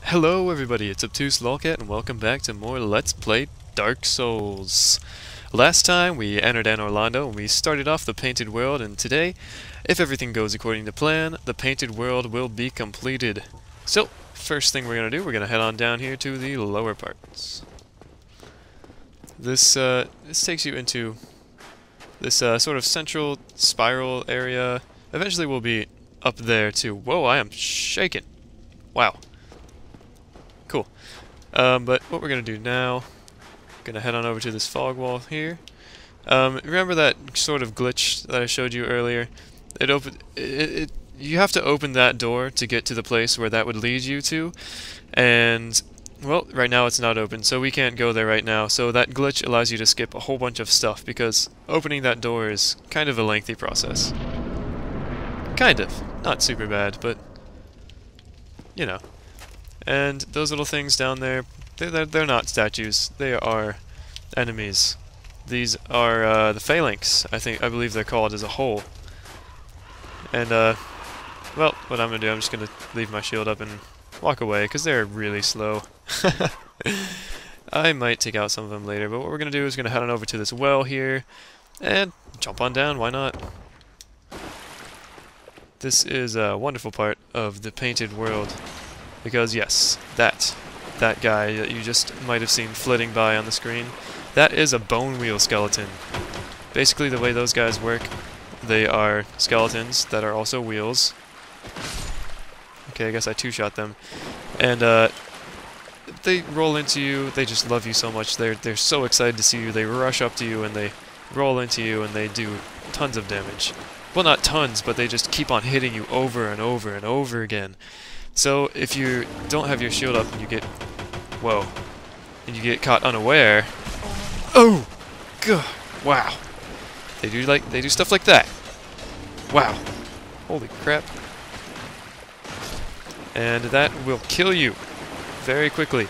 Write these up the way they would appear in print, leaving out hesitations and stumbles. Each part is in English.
Hello everybody, it's Obtuse Lolcat and welcome back to more Let's Play Dark Souls. Last time we entered Orlando and we started off the Painted World, and today, if everything goes according to plan, the Painted World will be completed. So, first thing we're going to do, we're going to head on down here to the lower parts. This takes you into this sort of central spiral area. Eventually we'll be up there too. Whoa, I am shaking. Wow. Cool. But what we're going to do now, going to head on over to this fog wall here. Remember that sort of glitch that I showed you earlier? You have to open that door to get to the place where that would lead you to, and, well, right now it's not open, so we can't go there right now. So that glitch allows you to skip a whole bunch of stuff, because opening that door is kind of a lengthy process. Kind of. Not super bad, but, you know. And those little things down there, they're not statues. They are enemies. These are the phalanx, I believe they're called as a whole. And, well, what I'm going to do, I'm just going to leave my shield up and walk away, because they're really slow. I might take out some of them later, but what we're going to do is going to head on over to this well here, and jump on down, why not? This is a wonderful part of the Painted World. Because yes, that guy that you just might have seen flitting by on the screen, that is a Bonewheel Skeleton. Basically the way those guys work, they are skeletons that are also wheels. Okay, I guess I two-shot them. And they roll into you, they just love you so much, they're so excited to see you, they rush up to you and they roll into you and they do tons of damage. Well, not tons, but they just keep on hitting you over and over and over again. So, if you don't have your shield up and you get... Whoa. And you get caught unaware... Oh! God! Wow. They do stuff like that. Wow. Holy crap. And that will kill you. Very quickly.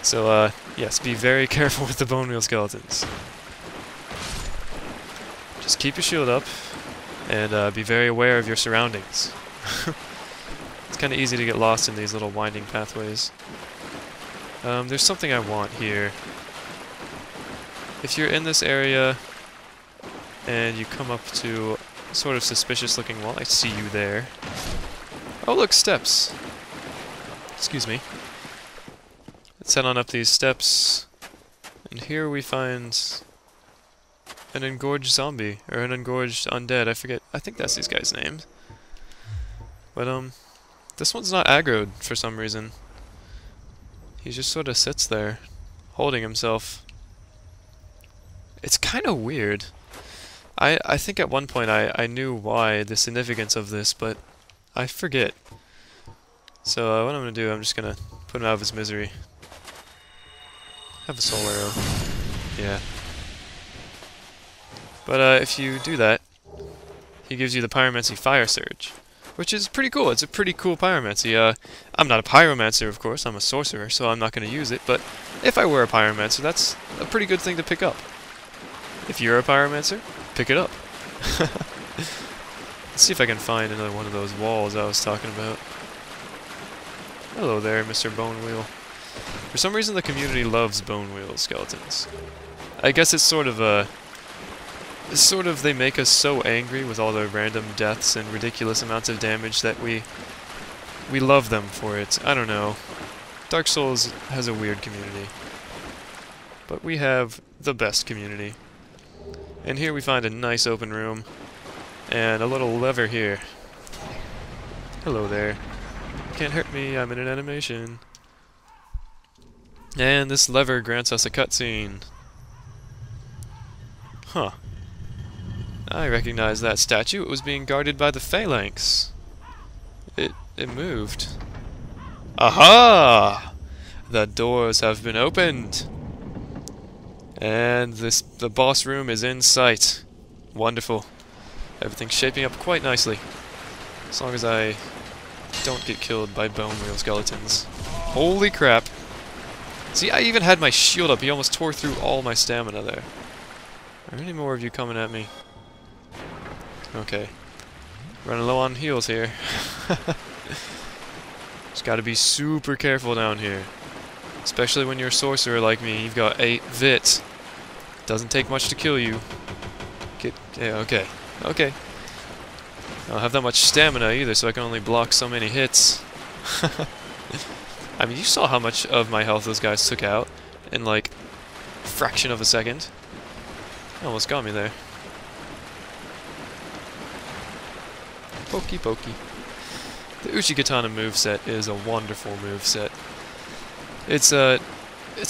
So, yes, be very careful with the Bonewheel Skeletons. Just keep your shield up, and be very aware of your surroundings. It's kind of easy to get lost in these little winding pathways. There's something I want here. If you're in this area and you come up to a sort of suspicious looking wall, I see you there. Oh look, steps! Excuse me. Let's head on up these steps, and here we find an engorged zombie, or an engorged undead, I forget, I think that's these guys' names. But, this one's not aggroed for some reason. He just sort of sits there, holding himself. It's kind of weird. I think at one point I knew why, the significance of this, but I forget. So, what I'm going to do, I'm just going to put him out of his misery. Have a soul arrow. Yeah. But, if you do that, he gives you the Pyromancy Fire Surge, which is pretty cool. It's a pretty cool pyromancy. I'm not a pyromancer, of course. I'm a sorcerer, so I'm not going to use it. But if I were a pyromancer, that's a pretty good thing to pick up. If you're a pyromancer, pick it up. Let's see if I can find another one of those walls I was talking about. Hello there, Mr. Bonewheel. For some reason, the community loves Bonewheel Skeletons. I guess it's sort of a... they make us so angry with all their random deaths and ridiculous amounts of damage that we love them for it. I don't know. Dark Souls has a weird community. But we have the best community. And here we find a nice open room. And a little lever here. Hello there. You can't hurt me, I'm in an animation. And this lever grants us a cutscene. Huh. I recognize that statue. It was being guarded by the phalanx. It moved. Aha! The doors have been opened. And the boss room is in sight. Wonderful. Everything's shaping up quite nicely. As long as I don't get killed by Bonewheel Skeletons. Holy crap. See, I even had my shield up. He almost tore through all my stamina there. Are there any more of you coming at me? Okay. Running low on heals here. Just gotta be super careful down here. Especially when you're a sorcerer like me, you've got 8 vits. Doesn't take much to kill you. Yeah, okay. Okay. I don't have that much stamina either, so I can only block so many hits. I mean, you saw how much of my health those guys took out in, like, a fraction of a second. Almost got me there. Pokey pokey. The Uchigatana moveset is a wonderful moveset. It's a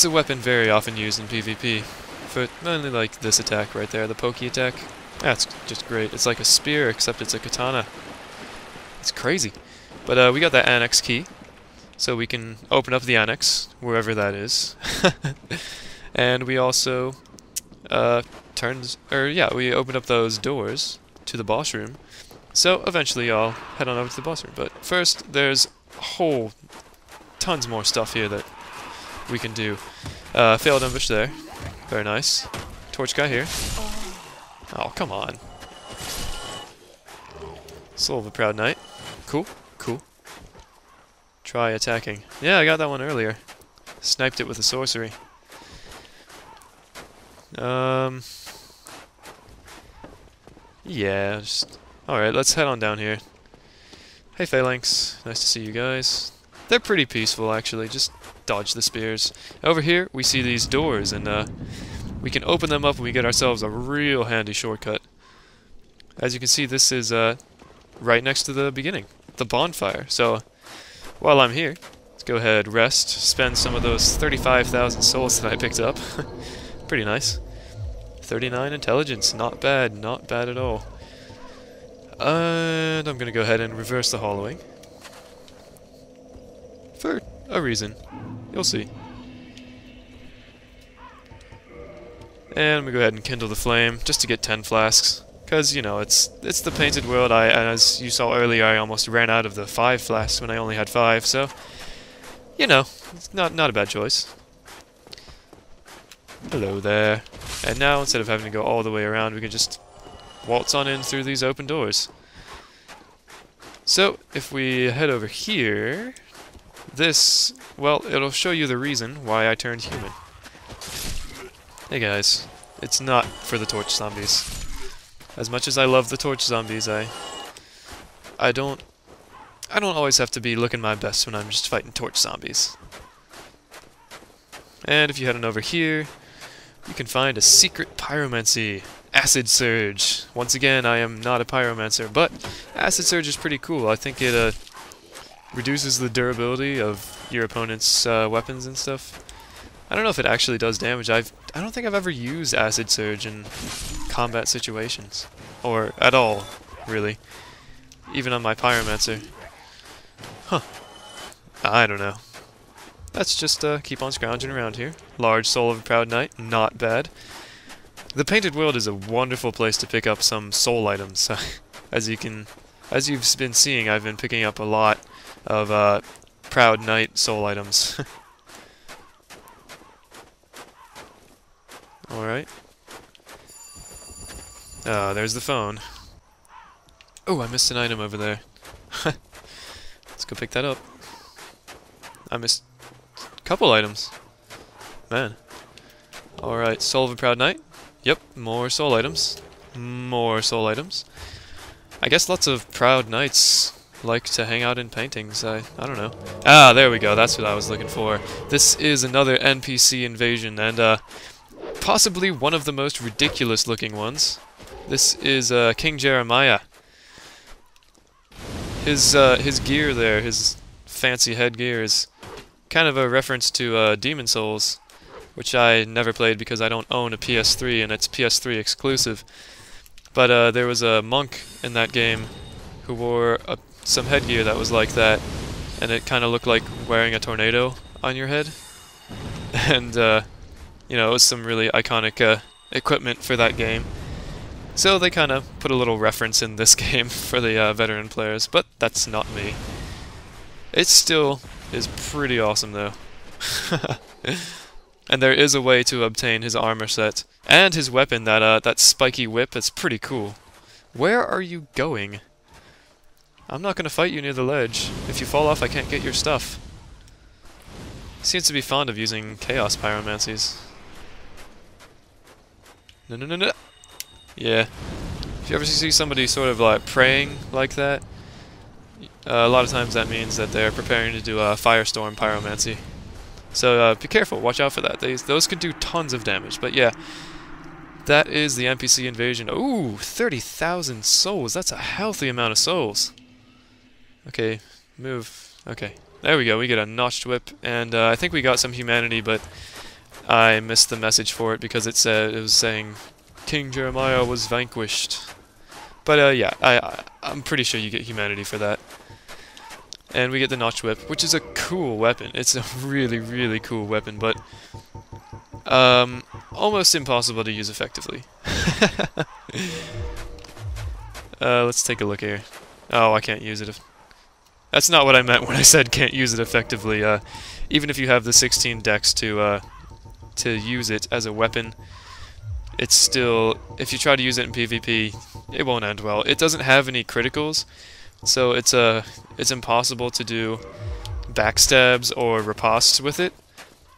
weapon very often used in PvP. For mainly like this attack right there, the pokey attack. That's just great. It's like a spear, except it's a katana. It's crazy. But we got that annex key, so we can open up the annex, wherever that is. And we also we opened up those doors to the boss room. So eventually I'll head on over to the boss room. But first, there's tons more stuff here that we can do. Failed ambush there. Very nice. Torch guy here. Oh, come on. Soul of a Proud Knight. Cool, cool. Try attacking. Yeah, I got that one earlier. Sniped it with a sorcery. Yeah, just... Alright, let's head on down here. Hey Phalanx, nice to see you guys. They're pretty peaceful, actually, just dodge the spears. Over here, we see these doors, and we can open them up and we get ourselves a real handy shortcut. As you can see, this is right next to the beginning, the bonfire. So, while I'm here, let's go ahead, rest, spend some of those 35,000 souls that I picked up. Pretty nice. 39 intelligence, not bad at all. And I'm gonna go ahead and reverse the hollowing. For a reason. You'll see. And I'm gonna go ahead and kindle the flame, just to get 10 flasks. Because, you know, it's the Painted World, and as you saw earlier, I almost ran out of the 5 flasks when I only had 5, so... You know, it's not a bad choice. Hello there. And now, instead of having to go all the way around, we can just waltz on in through these open doors. So, if we head over here, this, well, it'll show you the reason why I turned human. Hey guys, it's not for the torch zombies. As much as I love the torch zombies, I don't always have to be looking my best when I'm just fighting torch zombies. And if you head on over here, you can find a secret pyromancy. Acid Surge. Once again, I am not a pyromancer, but Acid Surge is pretty cool. I think it reduces the durability of your opponent's weapons and stuff. I don't know if it actually does damage. I don't think I've ever used Acid Surge in combat situations. Or at all, really. Even on my pyromancer. Huh. I don't know. Let's just keep on scrounging around here. Large Soul of a Proud Knight, not bad. The Painted World is a wonderful place to pick up some soul items. As you've been seeing, I've been picking up a lot of Proud Knight soul items. Alright. Ah, there's the phone. Oh, I missed an item over there. Let's go pick that up. I missed a couple items. Man. Alright, Soul of a Proud Knight. Yep, more soul items. More soul items. I guess lots of Proud Knights like to hang out in paintings. I don't know. Ah, there we go. That's what I was looking for. This is another NPC invasion, and possibly one of the most ridiculous looking ones. This is King Jeremiah. His gear there, his fancy headgear, is kind of a reference to Demon Souls, which I never played because I don't own a PS3 and it's PS3 exclusive. But there was a monk in that game who wore some headgear that was like that, and it kind of looked like wearing a tornado on your head. And, you know, it was some really iconic equipment for that game. So they kind of put a little reference in this game for the veteran players, but that's not me. It still is pretty awesome, though. And there is a way to obtain his armor set. And his weapon, that spiky whip, it's pretty cool. Where are you going? I'm not gonna fight you near the ledge. If you fall off, I can't get your stuff. He seems to be fond of using chaos pyromancies. No, no, no, no! Yeah. If you ever see somebody sort of like praying like that, a lot of times that means that they're preparing to do a firestorm pyromancy. So be careful, watch out for that. Those can do tons of damage, but yeah. That is the NPC invasion. Ooh, 30,000 souls. That's a healthy amount of souls. Okay, move. Okay, there we go. We get a notched whip, and I think we got some humanity, but I missed the message for it because it was saying King Jeremiah was vanquished. But yeah, I'm pretty sure you get humanity for that. And we get the notched whip, which is a cool weapon. It's a really, really cool weapon, but almost impossible to use effectively. Let's take a look here. Oh, I can't use it. That's not what I meant when I said can't use it effectively. Even if you have the 16 dex to use it as a weapon, it's still, if you try to use it in PvP, it won't end well. It doesn't have any criticals, so it's impossible to do backstabs or ripostes with it.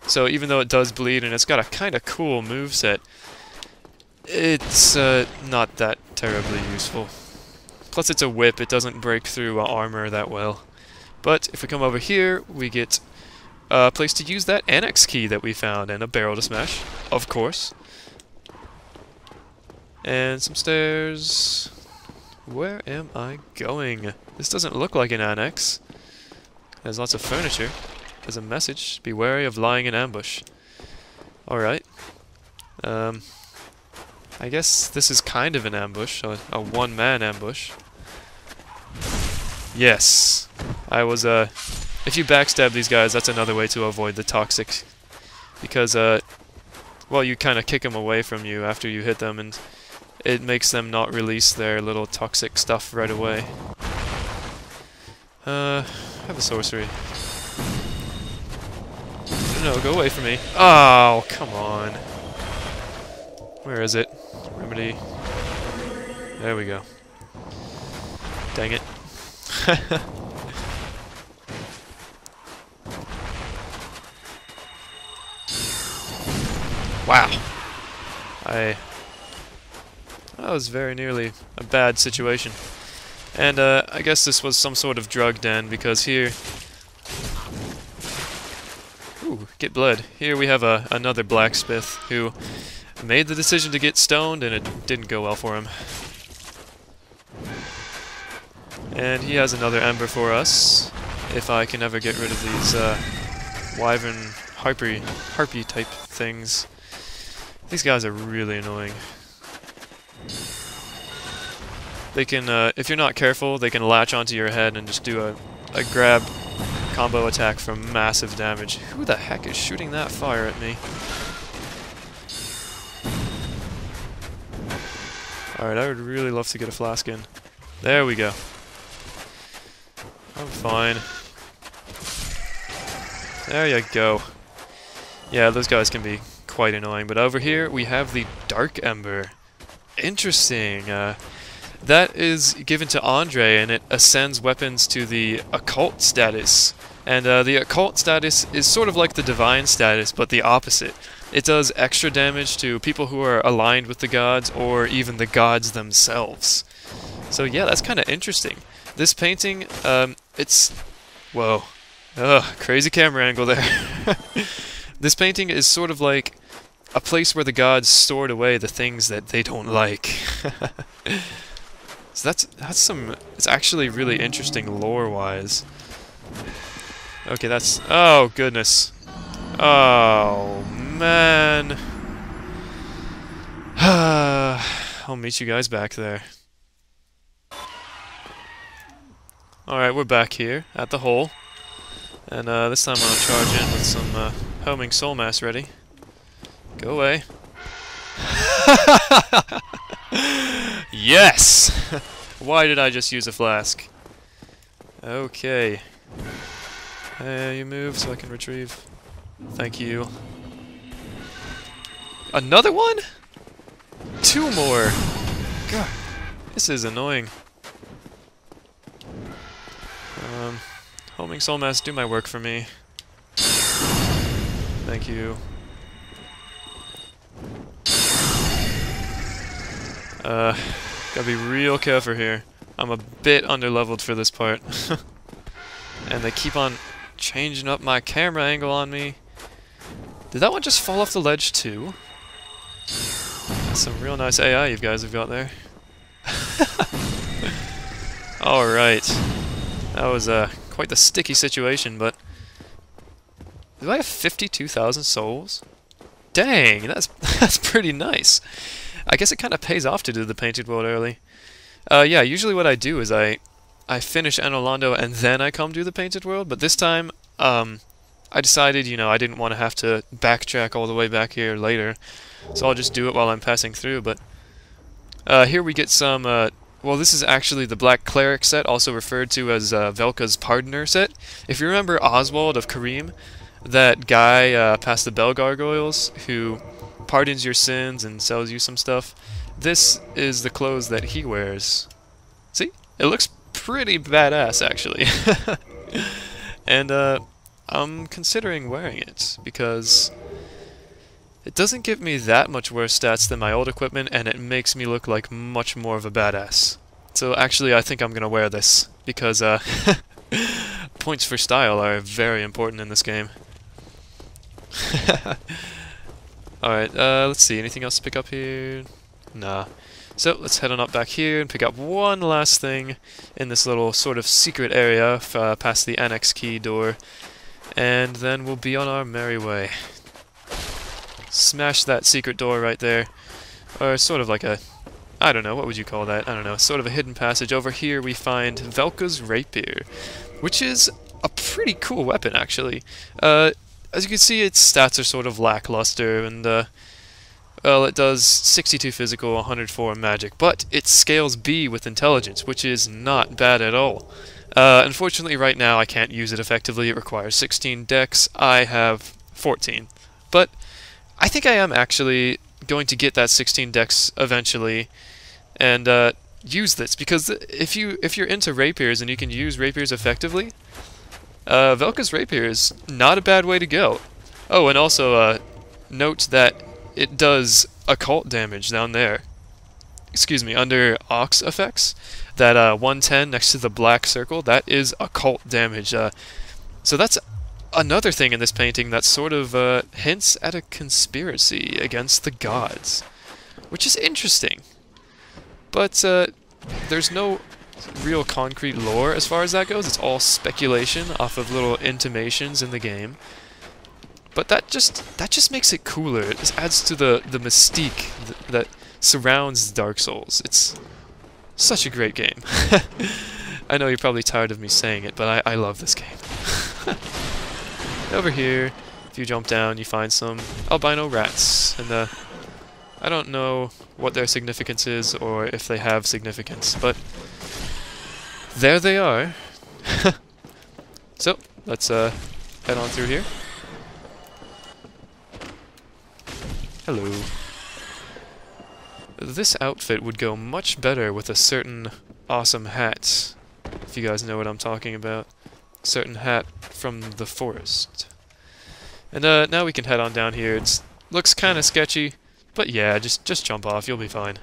So even though it does bleed and it's got a kind of cool moveset, it's not that terribly useful. Plus it's a whip, it doesn't break through armor that well. But if we come over here, we get a place to use that annex key that we found, and a barrel to smash, of course. And some stairs. Where am I going? This doesn't look like an annex. There's lots of furniture. There's a message. Be wary of lying in ambush. Alright. I guess this is kind of an ambush. A one-man ambush. Yes. If you backstab these guys, that's another way to avoid the toxic. Because, well, you kind of kick them away from you after you hit them, and it makes them not release their little toxic stuff right away. Have a sorcery. No, go away from me. Oh, come on. Where is it? Remedy. There we go. Dang it. Wow. That was very nearly a bad situation. And I guess this was some sort of drug den, because here... Ooh, get blood. Here we have another blacksmith who made the decision to get stoned, and it didn't go well for him. And he has another ember for us, if I can ever get rid of these wyvern harpy type things. These guys are really annoying. They can, if you're not careful, they can latch onto your head and just do a grab combo attack for massive damage. Who the heck is shooting that fire at me? Alright, I would really love to get a flask in. There we go. I'm fine. There you go. Yeah, those guys can be quite annoying, but over here we have the Dark Ember. Interesting. That is given to Andre, and it ascends weapons to the occult status. And the occult status is sort of like the divine status, but the opposite. It does extra damage to people who are aligned with the gods, or even the gods themselves. So yeah, that's kind of interesting. This painting, it's... Whoa. Ugh, crazy camera angle there. This painting is sort of like a place where the gods stored away the things that they don't like. So that's some... It's actually really interesting lore-wise. Okay, that's... Oh, goodness. Oh, man. I'll meet you guys back there. Alright, we're back here at the hole. And this time I'm going to charge in with some homing soul mass ready. Go away. Yes! Why did I just use a flask? Okay. You move so I can retrieve. Thank you. Another one? 2 more! God, this is annoying. Homing soul mass, do my work for me. Thank you. Gotta be real careful here. I'm a bit underleveled for this part. And they keep on changing up my camera angle on me. Did that one just fall off the ledge too? That's some real nice AI you guys have got there. Alright. That was quite the sticky situation, but... Do I have 52,000 souls? Dang, that's pretty nice. I guess it kind of pays off to do the Painted World early. Yeah, usually what I do is I finish Anolondo and then I come do the Painted World, but this time, I decided, you know, I didn't want to have to backtrack all the way back here later, so I'll just do it while I'm passing through, but... here we get some, well, this is actually the Black Cleric set, also referred to as Velka's Pardoner set. If you remember Oswald of Kareem, that guy past the Bell Gargoyles, who pardons your sins and sells you some stuff, this is the clothes that he wears. See? It looks pretty badass, actually. And, I'm considering wearing it, because it doesn't give me that much worse stats than my old equipment, and it makes me look like much more of a badass. So actually, I think I'm gonna wear this, because, points for style are very important in this game. Alright, let's see, anything else to pick up here? Nah. So, let's head on up back here and pick up one last thing in this little sort of secret area past the annex key door. And then we'll be on our merry way. Smash that secret door right there. Or sort of like a... I don't know, what would you call that? I don't know, sort of a hidden passage. Over here we find Velka's Rapier, which is a pretty cool weapon, actually. As you can see, its stats are sort of lackluster, and, well, it does 62 physical, 104 magic, but it scales B with intelligence, which is not bad at all. Unfortunately, right now, I can't use it effectively. It requires 16 dex. I have 14. But I think I am actually going to get that 16 dex eventually and use this, because if you're into rapiers and you can use rapiers effectively, Velka's Rapier is not a bad way to go. Oh, and also note that it does occult damage down there. Excuse me, under Ox effects. That 110 next to the black circle, that is occult damage. So that's another thing in this painting that sort of hints at a conspiracy against the gods, which is interesting. But there's no real concrete lore as far as that goes. It's all speculation off of little intimations in the game. But that just makes it cooler. It just adds to the mystique that surrounds Dark Souls. It's such a great game. I know you're probably tired of me saying it, but I love this game. Over here, if you jump down, you find some albino rats, and I don't know what their significance is or if they have significance, but there they are. So, let's head on through here. Hello. This outfit would go much better with a certain awesome hat, if you guys know what I'm talking about. Certain hat from the forest. And now we can head on down here. It looks kind of sketchy, but yeah, just jump off, you'll be fine.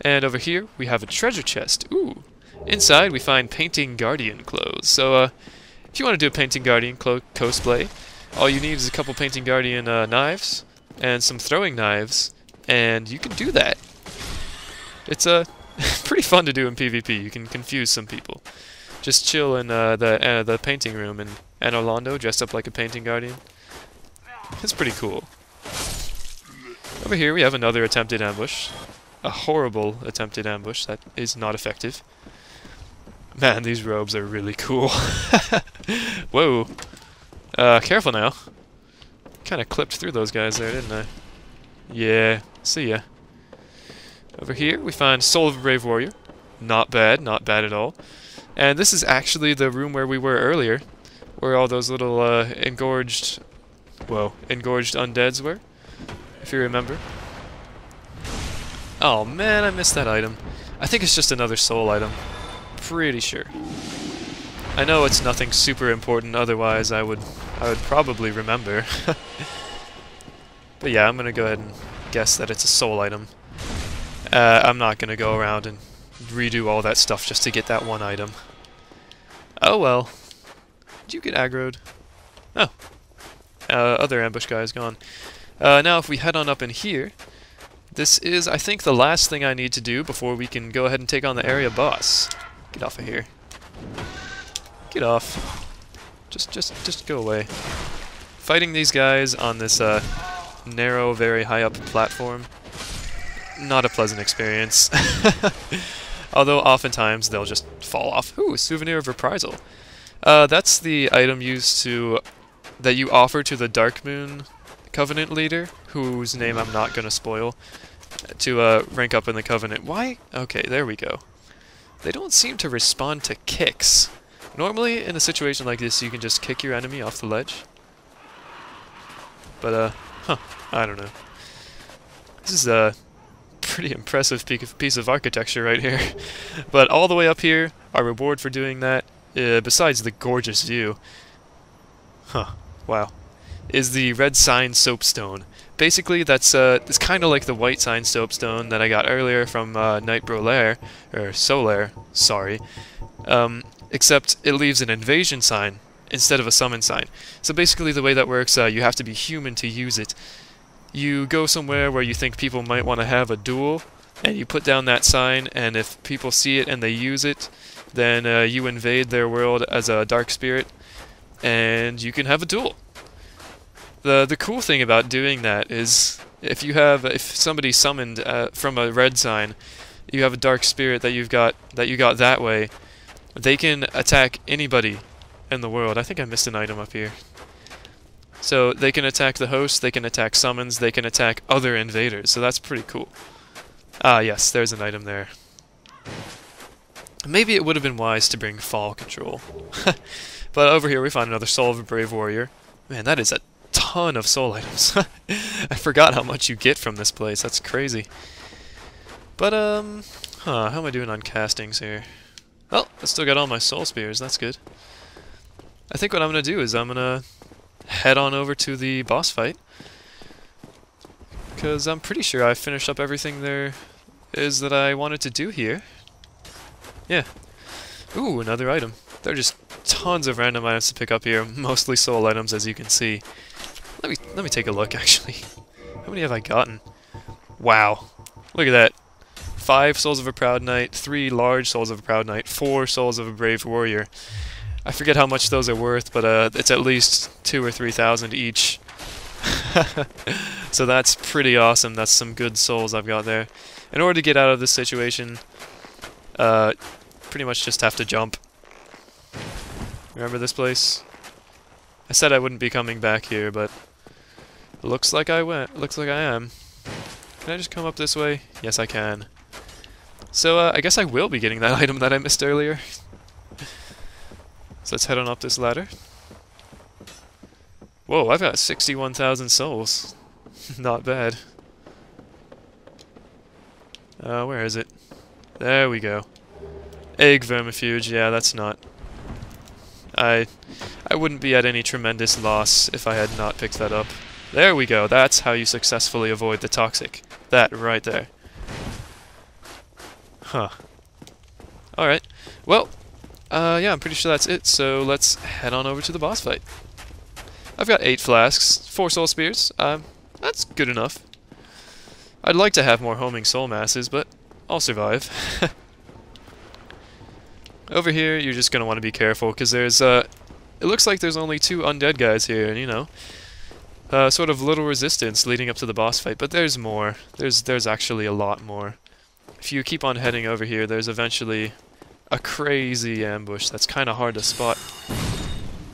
And over here we have a treasure chest. Ooh! Inside we find Painting Guardian clothes. So if you want to do a Painting Guardian cosplay, all you need is a couple Painting Guardian knives and some throwing knives, and you can do that. It's pretty fun to do in PvP. You can confuse some people. Just chill in the painting room in Anolondo, dressed up like a Painting Guardian. It's pretty cool. Over here we have another attempted ambush. A horrible attempted ambush that is not effective. Man, these robes are really cool. Whoa. Careful now. Kinda clipped through those guys there, didn't I? Yeah, see ya. Over here we find Soul of a Brave Warrior. Not bad at all. And this is actually the room where we were earlier, where all those little engorged undeads were, if you remember. Oh man, I missed that item. I think it's just another soul item. Pretty sure. I know it's nothing super important, otherwise I would probably remember. But yeah, I'm gonna go ahead and guess that it's a soul item. I'm not gonna go around and redo all that stuff just to get that one item. Oh well. Did you get aggroed? Oh. Other ambush guy is gone. Now if we head on up in here, this is, I think, the last thing I need to do before we can go ahead and take on the area boss. Get off of here. Get off. Just go away. Fighting these guys on this narrow, very high up platform, not a pleasant experience. Although oftentimes they'll just fall off. Ooh, a souvenir of reprisal. That's the item used that you offer to the Darkmoon Covenant leader, whose name I'm not gonna spoil, to rank up in the Covenant. Why? Okay, there we go. They don't seem to respond to kicks. Normally, in a situation like this, you can just kick your enemy off the ledge. But, I don't know. This is a pretty impressive piece of architecture right here. But all the way up here, our reward for doing that, besides the gorgeous view, wow, is the red sign soapstone. Basically, that's it's kind of like the white sign soapstone that I got earlier from Knight Brolaire, or Solaire, sorry. Except it leaves an invasion sign instead of a summon sign. So basically the way that works, you have to be human to use it. You go somewhere where you think people might want to have a duel, and you put down that sign, and if people see it and they use it, then you invade their world as a dark spirit, and you can have a duel. The cool thing about doing that is if somebody summoned from a red sign, you have a dark spirit that you got that way, they can attack anybody in the world. I think I missed an item up here. So they can attack the host, they can attack summons, they can attack other invaders, so that's pretty cool. Ah yes, there's an item there. Maybe it would have been wise to bring fall control. But over here we find another Soul of a Brave Warrior. Man, that is a ton of soul items. I forgot how much you get from this place, that's crazy. But, how am I doing on castings here? Well, I still got all my soul spears, that's good. I think what I'm going to do is I'm going to head on over to the boss fight, because I'm pretty sure I finished up everything there is that I wanted to do here. Yeah. Ooh, another item. There are just tons of random items to pick up here, mostly soul items, as you can see. Let me take a look, actually. How many have I gotten? Wow. Look at that. 5 Souls of a Proud Knight, 3 large Souls of a Proud Knight, 4 Souls of a Brave Warrior. I forget how much those are worth, but it's at least 2,000 or 3,000 each. So that's pretty awesome. That's some good souls I've got there. In order to get out of this situation, pretty much just have to jump. Remember this place? I said I wouldn't be coming back here, but looks like I went. Looks like I am. Can I just come up this way? Yes, I can. So I guess I will be getting that item that I missed earlier. So let's head on up this ladder. Whoa, I've got 61,000 souls. Not bad. Where is it? There we go. Egg vermifuge, yeah, that's not... I wouldn't be at any tremendous loss if I had not picked that up. There we go, that's how you successfully avoid the toxic. That right there. Huh. Alright, well, yeah, I'm pretty sure that's it, so let's head on over to the boss fight. I've got 8 flasks, 4 soul spears, that's good enough. I'd like to have more homing soul masses, but I'll survive. Over here, you're just gonna want to be careful, because there's, it looks like there's only 2 undead guys here, and you know, sort of little resistance leading up to the boss fight, but there's more. There's actually a lot more. If you keep on heading over here, there's eventually a crazy ambush that's kind of hard to spot.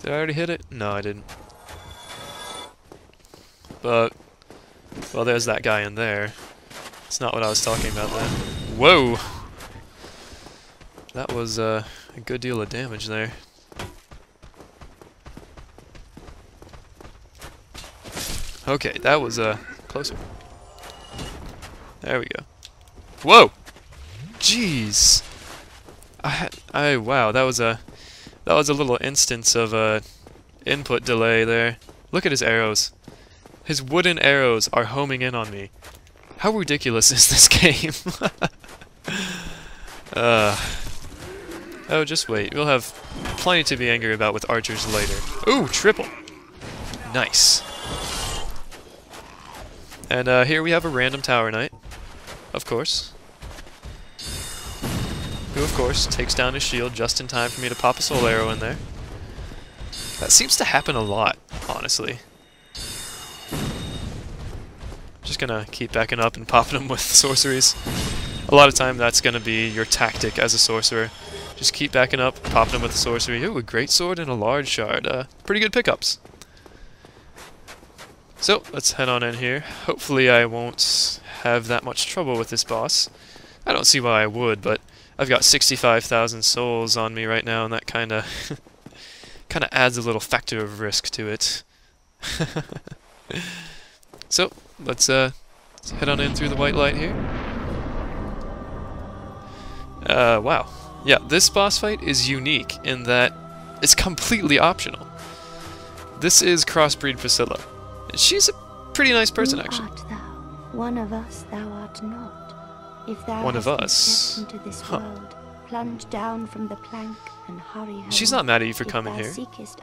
Did I already hit it? No, I didn't. But, well, there's that guy in there. It's not what I was talking about then. Whoa! That was a good deal of damage there. Okay, that was closer. There we go. Whoa! Jeez! Wow, that That was a little instance of a input delay there. Look at his arrows. His wooden arrows are homing in on me. How ridiculous is this game? Oh, just wait. We'll have plenty to be angry about with archers later. Ooh, triple! Nice. And here we have a random tower knight, of course. Who, of course, takes down his shield just in time for me to pop a soul arrow in there. That seems to happen a lot, honestly. Just gonna keep backing up and popping them with sorceries. A lot of time that's gonna be your tactic as a sorcerer. Just keep backing up, popping them with a sorcery. Ooh, a great sword and a large shard. Pretty good pickups. So, let's head on in here. Hopefully I won't have that much trouble with this boss. I don't see why I would, but I've got 65,000 souls on me right now, and that kinda adds a little factor of risk to it. So, let's head on in through the white light here. Wow. Yeah, this boss fight is unique in that it's completely optional. This is Crossbreed Priscilla. She's a pretty nice person, actually. Who art thou? One of us thou art not. If thou One of us? stepped into this world, plunge down from the plank and hurry home. She's not mad at you for coming If here. thou seekest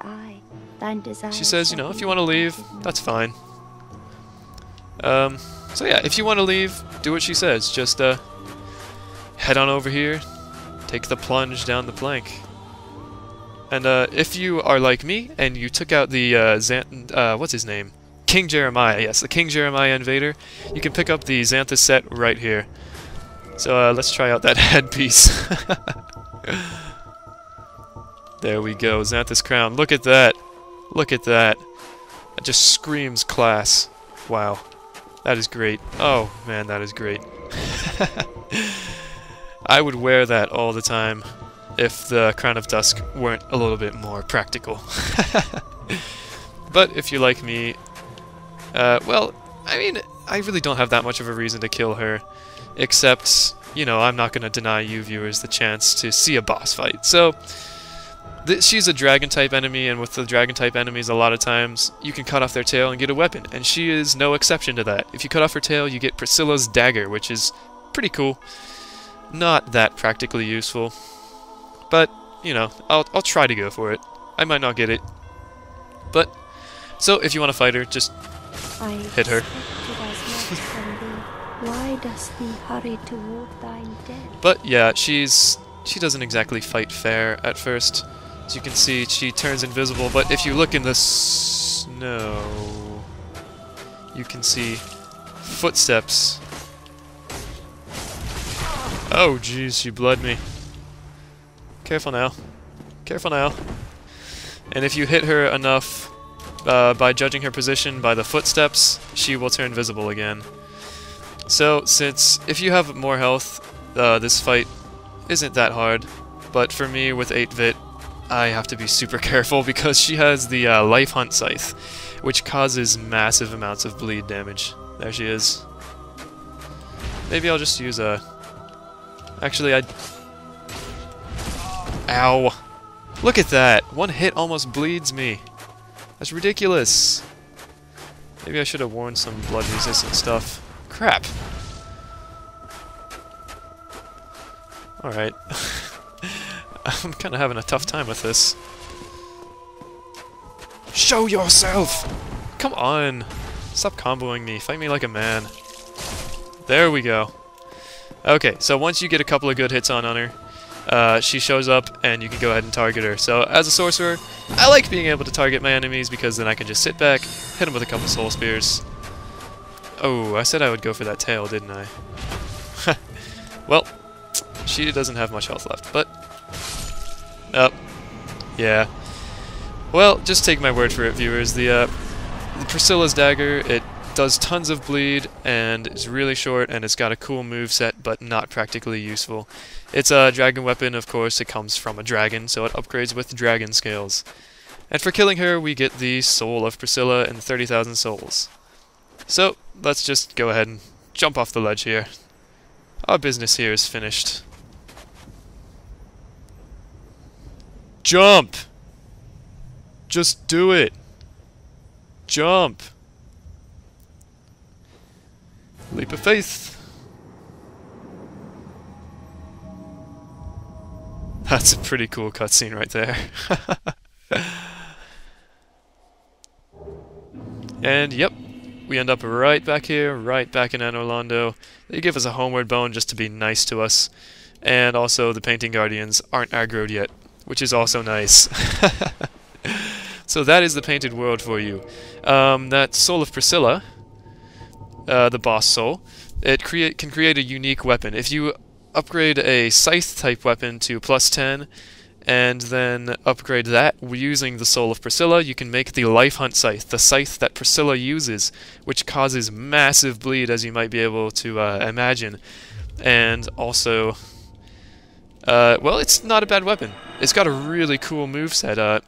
thine desire She says, you know, shall if be you want to leave, granted that's no fine. So yeah, if you want to leave, do what she says. Just head on over here, take the plunge down the plank. And if you are like me and you took out the what's his name? King Jeremiah, yes, the King Jeremiah Invader, you can pick up the Xanthus set right here. So let's try out that headpiece. There we go, Xanthus crown. Look at that. Look at that. It just screams class. Wow. That is great. Oh, man, that is great. I would wear that all the time if the Crown of Dusk weren't a little bit more practical. But if you're like me, well, I mean, I really don't have that much of a reason to kill her, except, you know, I'm not going to deny you viewers the chance to see a boss fight. So, she's a dragon-type enemy, and with the dragon-type enemies, a lot of times, you can cut off their tail and get a weapon, and she is no exception to that. If you cut off her tail, you get Priscilla's dagger, which is pretty cool. Not that practically useful, but, you know, I'll try to go for it. I might not get it, but, so if you want to fight her, just hit her. Why dost thee hurry toward thine death? But yeah, she doesn't exactly fight fair at first. As you can see, she turns invisible, but if you look in the snow, you can see footsteps. Oh jeez, she bled me. Careful now. Careful now. And if you hit her enough by judging her position by the footsteps, she will turn visible again. So, since if you have more health, this fight isn't that hard, but for me with 8-bit, I have to be super careful because she has the Life Hunt Scythe, which causes massive amounts of bleed damage. There she is. Maybe I'll just use a... Actually, Ow! Look at that! One hit almost bleeds me. That's ridiculous. Maybe I should have worn some blood-resistant stuff. Crap. Alright. I'm kind of having a tough time with this. Show yourself! Come on! Stop comboing me. Fight me like a man. There we go. Okay, so once you get a couple of good hits on her, she shows up and you can go ahead and target her. So as a sorcerer, I like being able to target my enemies because then I can just sit back, hit them with a couple soul spears. Oh, I said I would go for that tail, didn't I? Well, she doesn't have much health left, but... Oh, yeah. Well, just take my word for it, viewers. The Priscilla's dagger, it does tons of bleed, and it's really short, and it's got a cool moveset, but not practically useful. It's a dragon weapon, of course. It comes from a dragon, so it upgrades with dragon scales. And for killing her, we get the Soul of Priscilla and 30,000 souls. So, let's just go ahead and jump off the ledge here. Our business here is finished. Jump! Just do it! Jump! Leap of faith! That's a pretty cool cutscene right there. And yep, we end up right back here, right back in Anor Londo. They give us a homeward bone just to be nice to us. And also the Painting Guardians aren't aggroed yet, which is also nice. So that is the Painted World for you. That Soul of Priscilla, the boss soul, it can create a unique weapon. If you upgrade a scythe type weapon to +10 and then upgrade that using the Soul of Priscilla, you can make the Life Hunt Scythe, the scythe that Priscilla uses, which causes massive bleed, as you might be able to imagine. And also, well, it's not a bad weapon. It's got a really cool moveset.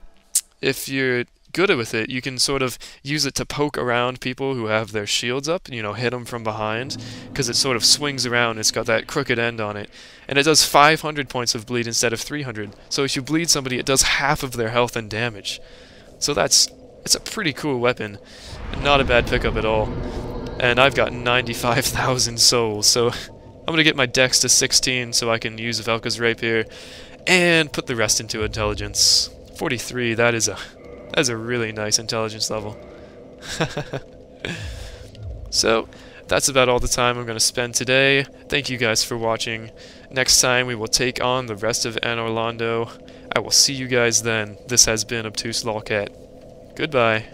If you're good with it, you can sort of use it to poke around people who have their shields up, you know, hit them from behind, because it sort of swings around. It's got that crooked end on it, and it does 500 points of bleed instead of 300. So if you bleed somebody, it does half of their health and damage. So it's a pretty cool weapon, not a bad pickup at all. And I've got 95,000 souls, so I'm gonna get my dex to 16 so I can use Velka's Rapier and put the rest into intelligence. 43. That's a really nice intelligence level. So, that's about all the time I'm going to spend today. Thank you guys for watching. Next time we will take on the rest of Anor Londo. I will see you guys then. This has been Obtuse Lolcat. Goodbye.